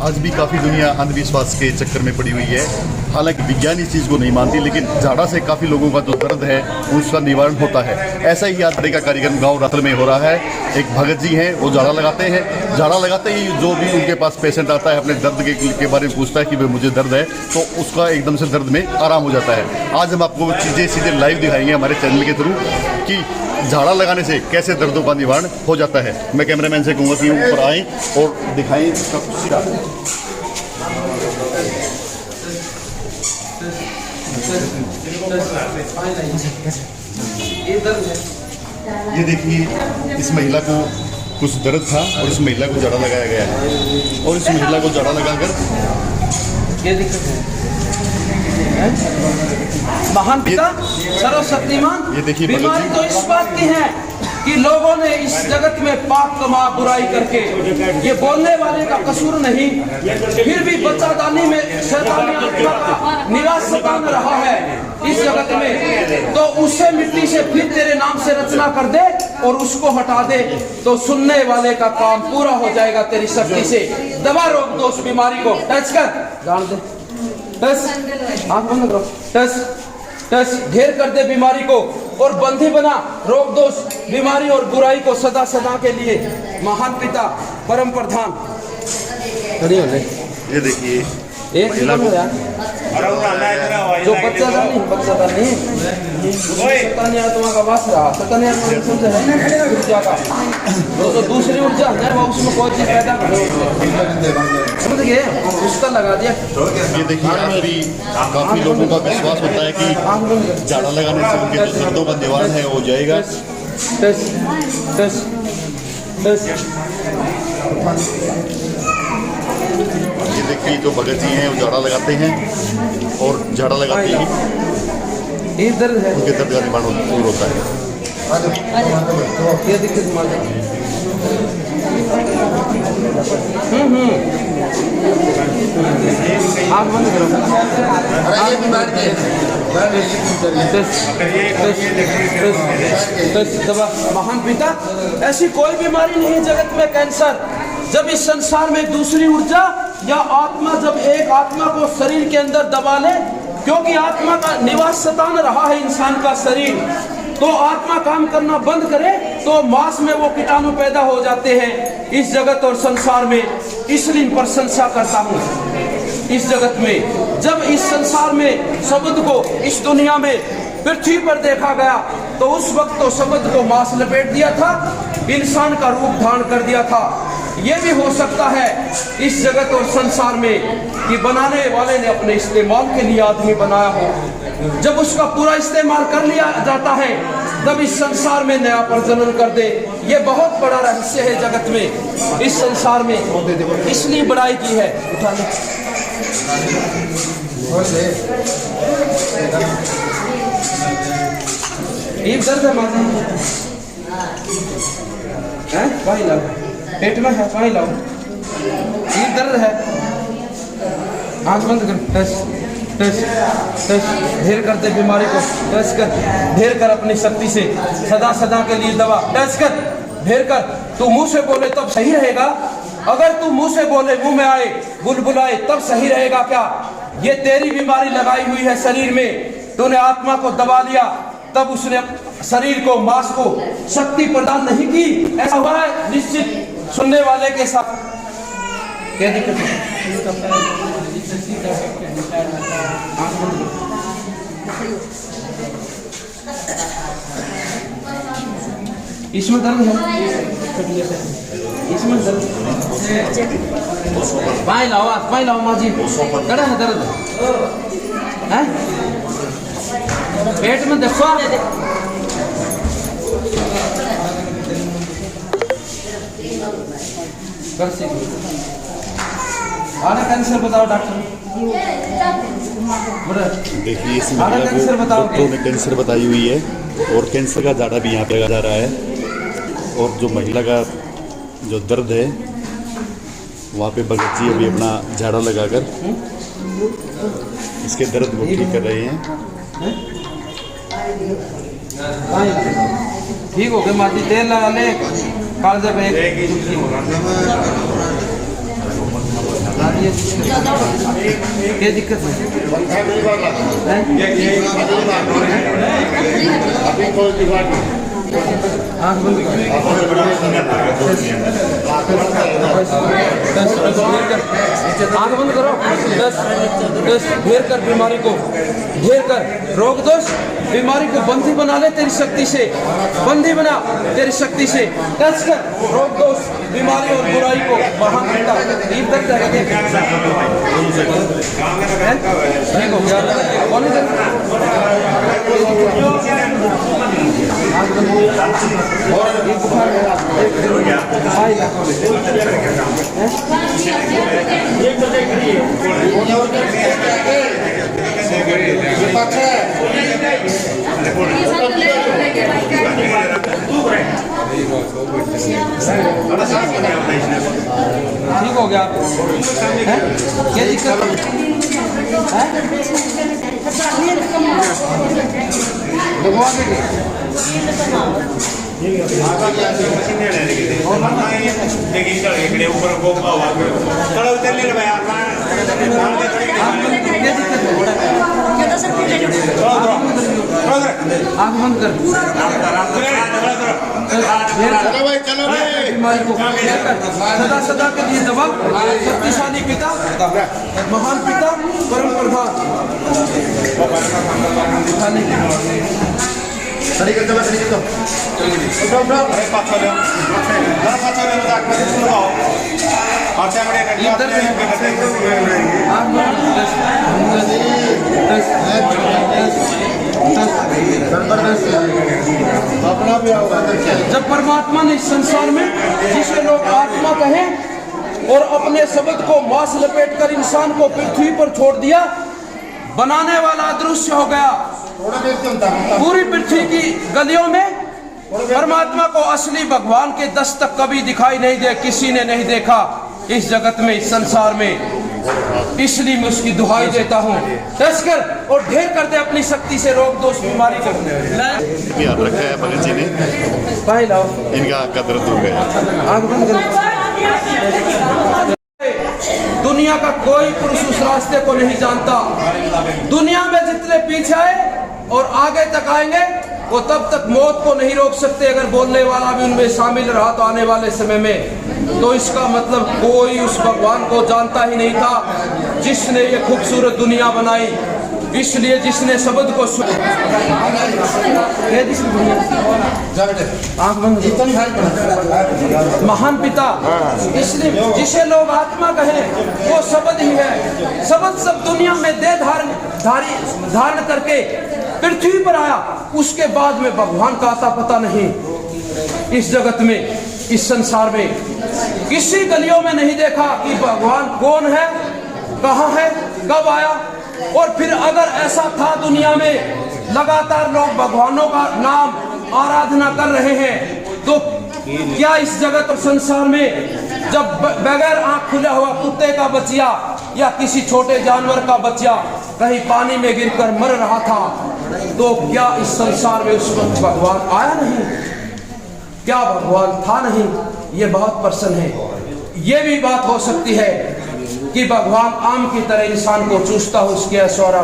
आज भी काफ़ी दुनिया अंधविश्वास के चक्कर में पड़ी हुई है। हालांकि विज्ञान इस चीज़ को नहीं मानती, लेकिन झाड़ा से काफ़ी लोगों का जो दर्द है उसका निवारण होता है। ऐसा ही यात्रा का कार्यक्रम गांव रतल में हो रहा है। एक भगत जी हैं, वो झाड़ा लगाते हैं। झाड़ा लगाते ही जो भी उनके पास पेशेंट आता है अपने दर्द के बारे में पूछता है कि भाई मुझे दर्द है, तो उसका एकदम से दर्द में आराम हो जाता है। आज हम आपको चीज़ें सीधे लाइव दिखाएंगे हमारे चैनल के थ्रू कि झाड़ा लगाने से कैसे दर्दों का निवारण हो जाता है। मैं कैमरामैन से कहूँगा कि ऊपर आएँ और दिखाएँ। ये देखिए, इस महिला को कुछ दर्द था और इस महिला को झाड़ा लगाया गया है, और इस महिला को झाड़ा लगाकर ये दिक्कत है। महान पिता सर्वशक्तिमान, ये देखिए बीमारी तो इस बात की है कि लोगों ने इस जगत में पाप कमा बुराई करके, ये बोलने वाले का कसूर नहीं, फिर भी बच्चादानी में शैतानी आत्मा का निवास स्थान रहा है इस जगत में, तो उससे मिट्टी से फिर तेरे नाम से रचना कर दे और उसको हटा दे, तो सुनने वाले का काम पूरा हो जाएगा तेरी शक्ति से। दबा रोक दो उस बीमारी को, टच कर, जान दे, टच, आंख बंद करो, टच टच, ढेर कर दे बीमारी को और बंधी बना, रोक दो बीमारी और बुराई को सदा सदा के लिए। महान पिता परम प्रधान, ये देखिए एक किलो यार, जो बच्चादानी आत्मा का वास रहा, शैतानी आत्मा समझ है ऊर्जा का, तो दूसरी ऊर्जा है वो उसमें कोई चीज पैदा करे, समझ गए, उसका लगा दिया। ये देखिए, आज भी काफी लोगों का विश्वास होता है कि झाड़ा लगाने से उनके जो दर्दों का निवारण है हो जाएगा। ये देखिए, जो भगत जी हैं वो झाड़ा लगाते हैं और झाड़ा लगाते ही दर्द है, उनके दर्द का निवारण दूर होता है। ये दिक्कत आँख बंद करो, महान पिता, ऐसी कोई बीमारी नहीं जगत में कैंसर। जब इस संसार में दूसरी ऊर्जा या आत्मा, जब एक आत्मा को शरीर के अंदर दबा ले, क्योंकि आत्मा का निवास स्थान रहा है इंसान का शरीर, तो आत्मा काम करना बंद करे तो मांस में वो कीटाणु पैदा हो जाते हैं इस जगत और संसार में। इसलिए प्रशंसा करता हूँ इस जगत में। जब इस संसार में शब्द को इस दुनिया में पृथ्वी पर देखा गया, तो उस वक्त तो शब्द को मांस लपेट दिया था, इंसान का रूप धारण कर दिया था। ये भी हो सकता है इस जगत और संसार में कि बनाने वाले ने अपने इस्तेमाल के लिए आदमी बनाया हो। जब उसका पूरा इस्तेमाल कर लिया जाता है, तब इस संसार में नया प्रजनन कर दे। ये बहुत बड़ा रहस्य है जगत में, इस संसार में, इसलिए बड़ाई की है। उठा ले, एक दर्द है माता है, भाई लाओ, पेट में है, भाई लाओ, एक दर्द है, आँख बंद कर, टच टच टच, ढेर कर दे बीमारी को, टच कर, ढेर कर अपनी शक्ति से, सदा सदा के लिए दवा, टच कर, ढेर कर। तू मुंह से बोले तब सही रहेगा, अगर तू मुंह से बोले, मुंह में आए, बुलबुलाए, तब सही रहेगा क्या? ये तेरी बीमारी लगाई हुई है शरीर में, तूने आत्मा को दबा लिया, तब उसने शरीर को, मांस को शक्ति प्रदान नहीं की। ऐसा हुआ है निश्चित सुनने वाले के साथ। क्या दिक्कत है? इसमें दर्द है, इसमें दर्द, पाए लाओ, पाए लाओ माँ जी, कड़ा है दर्द है, पेट में देखो, आधा कैंसर बताओ डॉक्टर। देखिए, इस महिला को डॉक्टरों ने कैंसर बताई हुई है और कैंसर का झाड़ा भी यहाँ पे लगा जा रहा है। और जो महिला का जो दर्द है, वहाँ पे भगत जी अभी अपना झाड़ा लगाकर इसके दर्द को ठीक कर रहे हैं। ठीक हो गया माती, तेल लगा ले, कागज पे क्या दिक्कत है? आँख बंद आँख बंद करो। दस घेर कर बीमारी को, घेर कर रोग दोष बीमारी को बंदी बना ले तेरी शक्ति से, बंदी बना तेरी शक्ति से। टच कर रोग दोष बीमारी और बुराई को वहां करता ईद तक जाएगा। ठीक हो गया? कौन है? ठीक हो गया? क्या दिक्कत है? लगवा देंगे। आँख बंद कर। बीमारी को सदा सदा के लिए दवा। शक्तिशाली पिता, महान पिता, परम प्रधान। जब परमात्मा ने इस संसार में जिसे लोग आत्मा कहें और अपने शब्द को मांस लपेट कर इंसान को पृथ्वी पर छोड़ दिया, बनाने वाला अदृश्य हो गया। पूरी पृथ्वी की गलियों में परमात्मा को असली भगवान के दस्तक कभी दिखाई नहीं दे, किसी ने नहीं देखा इस जगत में, इस संसार में। इसलिए मैं उसकी दुहाई देता हूँ, तस्कर और ढेर कर दे अपनी शक्ति से रोग दोष बीमारी को। याद रखा है भगत जी ने, इनका आँख का दर्द हो गया। दुनिया का कोई पुरुष उस रास्ते को नहीं जानता। दुनिया में जितने पीछे आए और आगे तक आएंगे वो तब तक मौत को नहीं रोक सकते। अगर बोलने वाला भी उनमें शामिल रहा तो आने वाले समय में, तो इसका मतलब कोई उस भगवान को जानता ही नहीं था जिसने ये खूबसूरत दुनिया बनाई। इसलिए जिसने शब्द को आँख बंद, महान पिता, इसलिए जिसे लोग आत्मा कहें वो शब्द ही है। शब्द सब दुनिया में देह धारण करके पृथ्वी पर आया, उसके बाद में भगवान का आता पता नहीं। इस जगत में, इस संसार में किसी गलियों में नहीं देखा कि भगवान कौन है, कहाँ है, कब आया। और फिर अगर ऐसा था दुनिया में लगातार लोग भगवानों का नाम आराधना कर रहे हैं, तो क्या इस जगत और संसार में जब बगैर आंख खुला हुआ कुत्ते का बच्चा या किसी छोटे जानवर का बच्चा कहीं पानी में गिरकर मर रहा था, तो क्या इस संसार में उस वक्त भगवान आया नहीं? क्या भगवान था नहीं? ये बहुत प्रश्न है। ये भी बात हो सकती है कि भगवान आम की तरह इंसान को चूसता हो, उसके ऐश्वर्य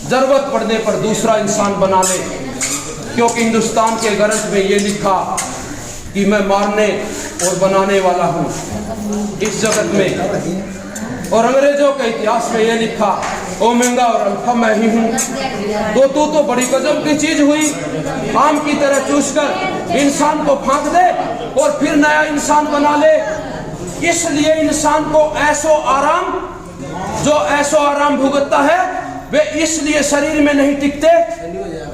जरूरत पड़ने पर दूसरा इंसान बना ले। क्योंकि हिंदुस्तान के ग्रंथ में ये लिखा कि मैं मारने और बनाने वाला हूँ इस जगत में। और अंग्रेजों के इतिहास में ये लिखा ओमेगा और अल्फा मैं ही हूँ। तो बड़ी गजब की चीज हुई, आम की तरह चूसकर इंसान को फांक दे और फिर नया इंसान बना ले। इसलिए इंसान को ऐसो आराम, जो ऐसो आराम भुगतता है वे इसलिए शरीर में नहीं टिकते।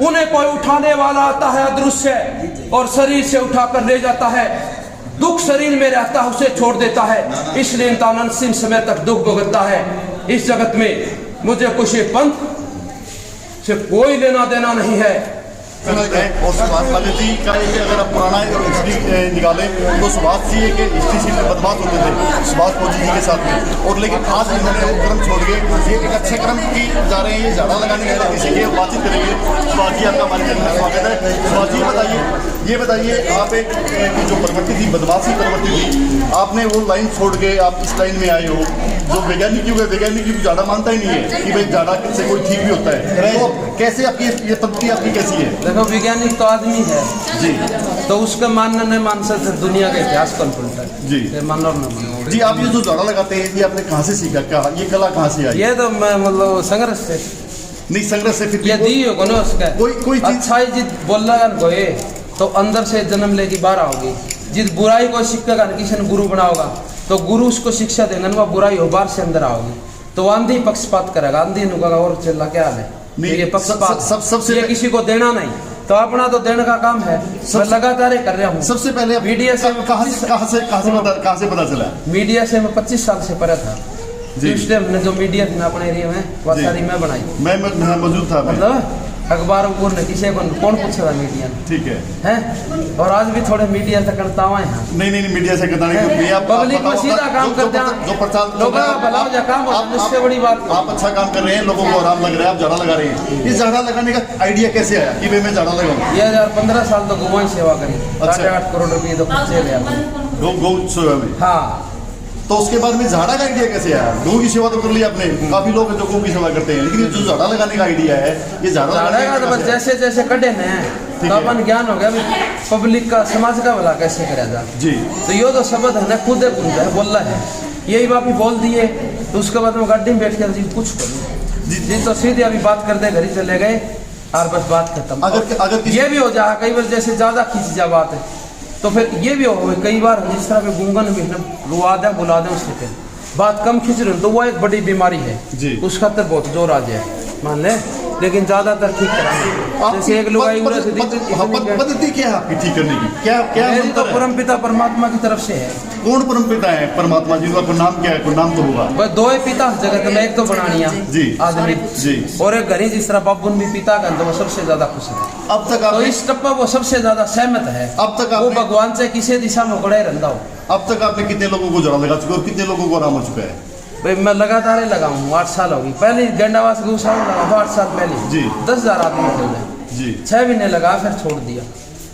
उन्हें कोई उठाने वाला आता है अदृश्य और शरीर से उठाकर ले जाता है। दुख शरीर में रहता है, उसे छोड़ देता है। इसलिए अनंत समय तक दुख भुगतता है। इस जगत में मुझे कुछ पंथ से कोई लेना देना नहीं है। प्रचलित है। और सुभाष पाले जी का एक अगर आप पुराना हिस्ट्री निकालें तो सुभाष जी एक हिस्ट्री सीट में बदमाश होते थे सुभाष फौजी जी के साथ में, और लेकिन आज इन्होंने वो क्रम छोड़ के ये एक अच्छे क्रम की जा रहे हैं। ये झाड़ा लगाने के किसी के बातचीत करेंगे। सुभाष जी आपका हमारे चैनल में स्वागत है। सुभाष जी बताइए आप एक जो प्रवृत्ति थी, बदमाशी प्रवृत्ति थी, आपने वो लाइन छोड़ के आप इस लाइन में आए हो। जो वैज्ञानिक झाड़ा मानता ही नहीं है कि भाई झाड़ा से कोई ठीक भी होता है, तो कैसे आपकी ये प्रवृत्ति आपकी कैसी है? देखो, वैज्ञानिक तो आदमी है जी, तो उसका मानना नहीं मान सकते, दुनिया का इतिहास कौन बोलता है जी, मानो न मानो। जी आप ये जो झाड़ा लगाते हैं ये आपने कहाँ से सीखा, क्या ये कला कहाँ से आई? ये तो मैं मतलब संघर्ष से नहीं, संघर्ष से फिर ये दी होगा ना उसका कोई चीज अच्छाई जिद बोल रहा कोई तो अंदर से जन्म लेगी बाहर आओगी। जिस बुराई को सीखेगा किसी ने गुरु बनाओगा तो गुरु उसको शिक्षा देंगे ना, वह बुराई हो बाहर से अंदर आओगी। तो आंधी पक्षपात करेगा, आंधी नुका और चिल्ला क्या हाल है, ये पक्षपात सबसे ये किसी को देना नहीं, तो अपना तो देने का काम है। मैं लगातार कर रहा हूँ। सबसे पहले मीडिया से कहाँ से पता चला? मीडिया से मैं 25 साल से पढ़ा था जी। उस टाइम ने जो मीडिया थी ना अपने एरिया में वह सारी मैं बनाई, मैं मौजूद था, मतलब अखबारों को किसी को कौन पूछेगा मीडिया ने, ठीक है हैं। और आज भी थोड़े मीडिया से करता हुआ यहाँ नहीं मीडिया से करता नहीं, पब्लिक में सीधा काम करते हैं, जो प्रचार लोगों का भला हो जाए काम हो जाए, इससे बड़ी बात। आप अच्छा काम कर रहे हैं, लोगों को आराम लग रहा है, आप झाड़ा लगा रहे हैं। इस झाड़ा लगाने का आइडिया कैसे आया कि भाई मैं झाड़ा लगाऊं? 2015 साल तो गौ सेवा करी, 8.5 करोड़ रुपये तो खर्चे गया गौ सेवा में। हाँ, तो उसके बाद में झाड़ा का आइडिया कैसे आया? गौ की सेवा तो कर ली आपने, काफी लोग हैं जो गौ की सेवा करते हैं, लेकिन जो झाड़ा लगाने का आइडिया है ये झाड़ा का तो बस जैसे जैसे कटे न तो अपन ज्ञान हो गया पब्लिक का, समाज का भला कैसे करा जाए जी। तो ये तो शब्द है ना, खुद बोल रहा है, यही बात बोल दिए तो उसके बाद में गाड़ी में बैठ के कुछ करूँ जी, तो सीधे अभी बात करते घर ही चले गए और बस बात खत्म। अगर ये भी हो जाए कई बार जैसे ज्यादा खींच जा बात है तो फिर ये भी हो कई बार जिस तरह के गुंगन भी रुआ दे बुला दे उससे फिर बात कम खींच रही तो वो एक बड़ी बीमारी है जी। उस खातर बहुत जोर आ जाए मान ले, लेकिन ज्यादातर ठीक कराना। जैसे एक लोग पद्धति क्या है आपकी ठीक करने की? क्या मेरी तो परमपिता परमात्मा की तरफ से है। कौन परमपिता है? परमात्मा जी का नाम क्या है? कोई नाम तो होगा। बस दो ही पिता जगत में, एक तो बनानिया जी आदमी जी, और एक घरी जिस तरह बाबुन भी पिता का, तो वो सबसे ज्यादा खुश है। अब तक तो इस टप्पा वो सबसे ज्यादा सहमत है। अब तक वो भगवान से किसी दिशा में उकड़ा ही रहता हो। अब तक आपने कितने लोगों को जड़ा लगा चुके और कितने लोगों को आराम हो चुका है? भाई मैं लगातार ही लगा हूँ, 8 साल होगी। पहले गेंडावास घुसा लगा 8 साल पहले जी, 10,000 आदमी थे जी, 6 महीने लगा फिर छोड़ दिया।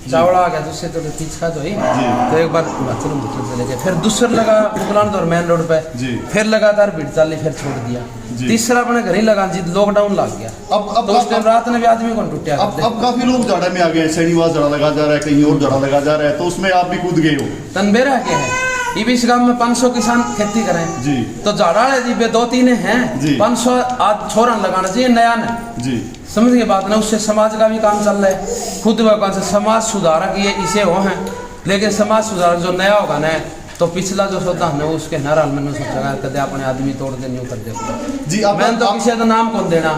चावड़ा आ गया दूसरे तो तीसरा तो ही तो एक बार बाथरूम चले गए, फिर दूसरा लगा बुलान और मेन रोड पे जी, फिर लगातार भीड़ चाली फिर छोड़ दिया। तीसरा अपने घर ही लगा जी, लॉकडाउन लग गया। अब तो उस टाइम रात में भी आदमी कौन टूटा। अब काफी लोग झाड़ा में आ गए, शनिवार झाड़ा लगा जा रहा है, कहीं और झाड़ा लगा जा रहा है, तो उसमें आप भी कूद गए हो। तनबेरा क्या है, इस गांव में 500 किसान खेती करें जी, तो झाड़ा जी 2-3 हैं 500 आज छोरन लगाना चाहिए नया ने जी, समझ के बात ना। उससे समाज का भी काम चल रहा है, खुद वह से समाज सुधारक ये इसे हो हैं, लेकिन समाज सुधारक जो नया होगा ना तो पिछला जो सोता है ना उसके नाराल मैंने सोचा कदे अपने आदमी तोड़ दे नहीं कर दे जी। मैं तो किसी का नाम कौन देना,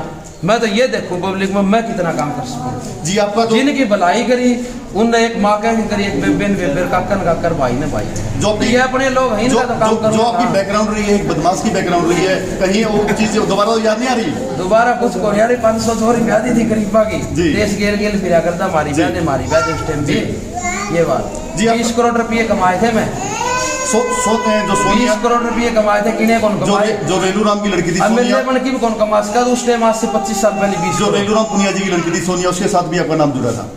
मैं तो ये देखूं पब्लिक में मैं कितना काम कर सकूं जी। आपका जिनकी भलाई करी उनने एक माँ का करी, एक बेबेन बेबेर काकन काकर भाई ने भाई जो ये अपने लोग हैं इनका तो काम करो। जो आपकी बैकग्राउंड रही है, एक बदमाश की बैकग्राउंड रही है, कहीं वो चीज दोबारा याद नहीं आ रही? दोबारा कुछ को यार 500 छोरी ब्यादी थी गरीबा की, देश गेल गेल फिरा करता मारी ब्यादे मारी ब्यादे उस टाइम भी ये बात जी। 20 करोड़ रुपये कमाए थे मैं, जो 20 करोड़ रुपये कमाए थे किने कौन कमाए? जो रेलूराम की लड़की थी सोनिया की भी कौन कमा सका उस टाइम, आज से 25 साल पहले 20 जो रेलूराम पुनिया जी की लड़की थी सोनिया, उसके साथ भी आपका नाम जुड़ा था?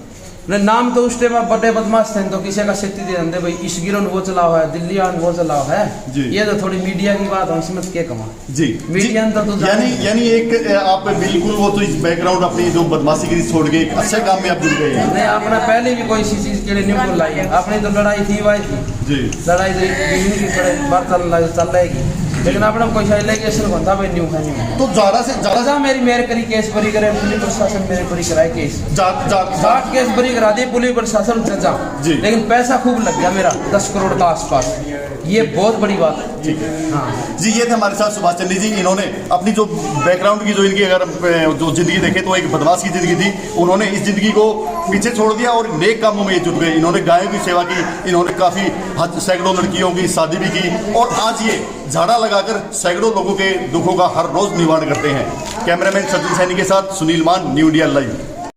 नहीं, नाम तो उस टाइम बड़े बदमाश थे तो किसी का शक्ति दे दे भाई इस गिरोन वो चला हुआ है, दिल्ली आन वो चला हुआ है जी। ये तो थोड़ी मीडिया की बात है, इसमें क्या कमा जी मीडिया तो यानी एक आप बिल्कुल वो तो इस बैकग्राउंड अपनी जो बदमाशी की छोड़ के अच्छे काम में आप जुड़ गए हैं। नहीं, आपने पहले भी कोई सी चीज के लिए न्यू लाई है, आपने तो लड़ाई थी वाई थी जी, लड़ाई बात चल रहेगी, लेकिन अपना कोई एलिगेशन बनता भाई न्यू है न्यू तो ज़्यादा मेरी मेरे करी केस बरी करे, पुलिस प्रशासन मेरे बरी कराए केस, जाट केस बरी करा दिए पुलिस प्रशासन जा जी, लेकिन पैसा खूब लग गया मेरा 10 करोड़ का आसपास, ये बहुत बड़ी बात है हाँ जी। ये थे हमारे साथ सुभाष चंद्र जी, इन्होंने अपनी जो बैकग्राउंड की जो इनकी अगर जो जिंदगी देखे तो एक बदमाश की जिंदगी थी, उन्होंने इस जिंदगी को पीछे छोड़ दिया और नेक कामों में जुट गए। इन्होंने गायों की सेवा की, इन्होंने काफ़ी सैकड़ों लड़कियों की शादी भी की और आज ये झाड़ा लगाकर सैकड़ों लोगों के दुखों का हर रोज निवारण करते हैं। कैमरामैन सचिन सैनी के साथ सुनील मान, न्यू इंडिया लाइव।